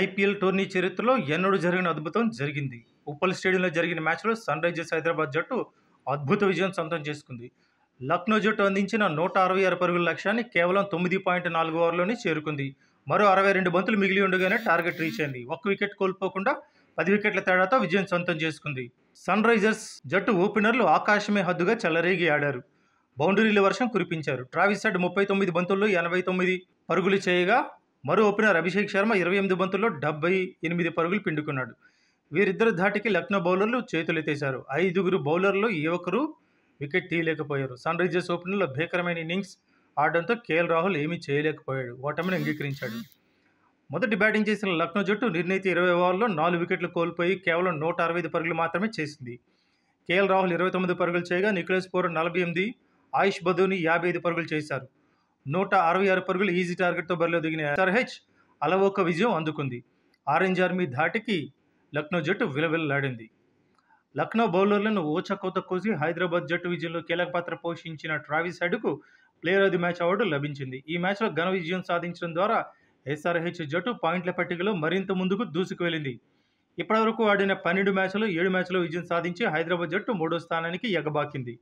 IPL tourney చరిత్రలో ఎన్నడూ జరిగిన అద్భుతం జరిగింది. ఉప్పల్ స్టేడియంలో జరిగిన మ్యాచ్లో సన్ రైజర్స్ హైదరాబాద్ జట్టు అద్భుత విజయం సొంతం చేసుకుంది. లక్నో జట్టు అందించిన 166 పరుగుల లక్ష్యాన్ని కేవలం 9.4 ఓవర్లోనే చేరుకుంది. మరో 62 బంతులు మిగిలి ఉండగానే టార్గెట్ రీచ్ అయింది. ఒక్క వికెట్ కోల్పోకుండా 10 వికెట్ల తేడాతో విజయం సొంతం చేసుకుంది. సన్ రైజర్స్ జట్టు ఓపెనర్లు ఆకాశమే హద్దుగా చెలరేగి ఆడారు. బౌండరీల వర్షం కురిపించారు. ట్రావిస్ హెడ్ 39 బంతుల్లో 89 పరుగులు చేయగా మరో ఓపెనర్ అభిషేక్ శర్మ 28 బంతుల్లో 78 పరుగులు పిండుకున్నాడు. వీరిద్దరు ధాటికి లక్నో బౌలర్లు చేతులెత్తేశారు. 5 బౌలర్లు ఏ ఒక్కరూ వికెట్ తీయలేకపోయారు. సన్ రైజర్స్ ఓపెనర్లు భీకరమైన ఇన్నింగ్స్ ఆడడంతో కేఎల్ రాహుల్ ఏమీ చేయలేకపోయాడు. ఓటమిని అంగీకరించాడు. మొదటి బ్యాటింగ్ చేసిన లక్నో జట్టు నిర్ణీత 20 ఓవర్లలో 4 వికెట్లు కోల్పోయి కేవలం 165 పరుగులు మాత్రమే చేసింది. కేఎల్ రాహుల్ 29 పరుగులు చేయగా నికోలస్ పూరన్ 48, ఆయుష్ బదూని 55 పరుగులు చేశారు. 166 పరుగులు ఈజీ టార్గెట్తో బరిలో దిగిన ఎస్ఆర్హెచ్ అలవోక విజయం అందుకుంది. ఆరెంజ్ ఆర్మీ ధాటికి లక్నో జట్టు విలవిల్లాడింది. లక్నో బౌలర్లను ఓచకోత కోసి హైదరాబాద్ జట్టు విజయంలో కీలక పాత్ర పోషించిన ట్రావిస్ హెడ్కు player of the match award లభించింది. ఈ మ్యాచ్లో ఘన విజయం సాధించడం ద్వారా ఎస్ఆర్హెచ్ జట్టు పాయింట్ల పట్టికలో మరింత ముందుకు దూసుకు వెళ్ళింది. ఇప్పటివరకు ఆడిన 12 మ్యాచ్ల్లో 7 మ్యాచ్ల్లో విజయం సాధించి హైదరాబాద్ జట్టు 3వ స్థానానికి ఎగబాకింది.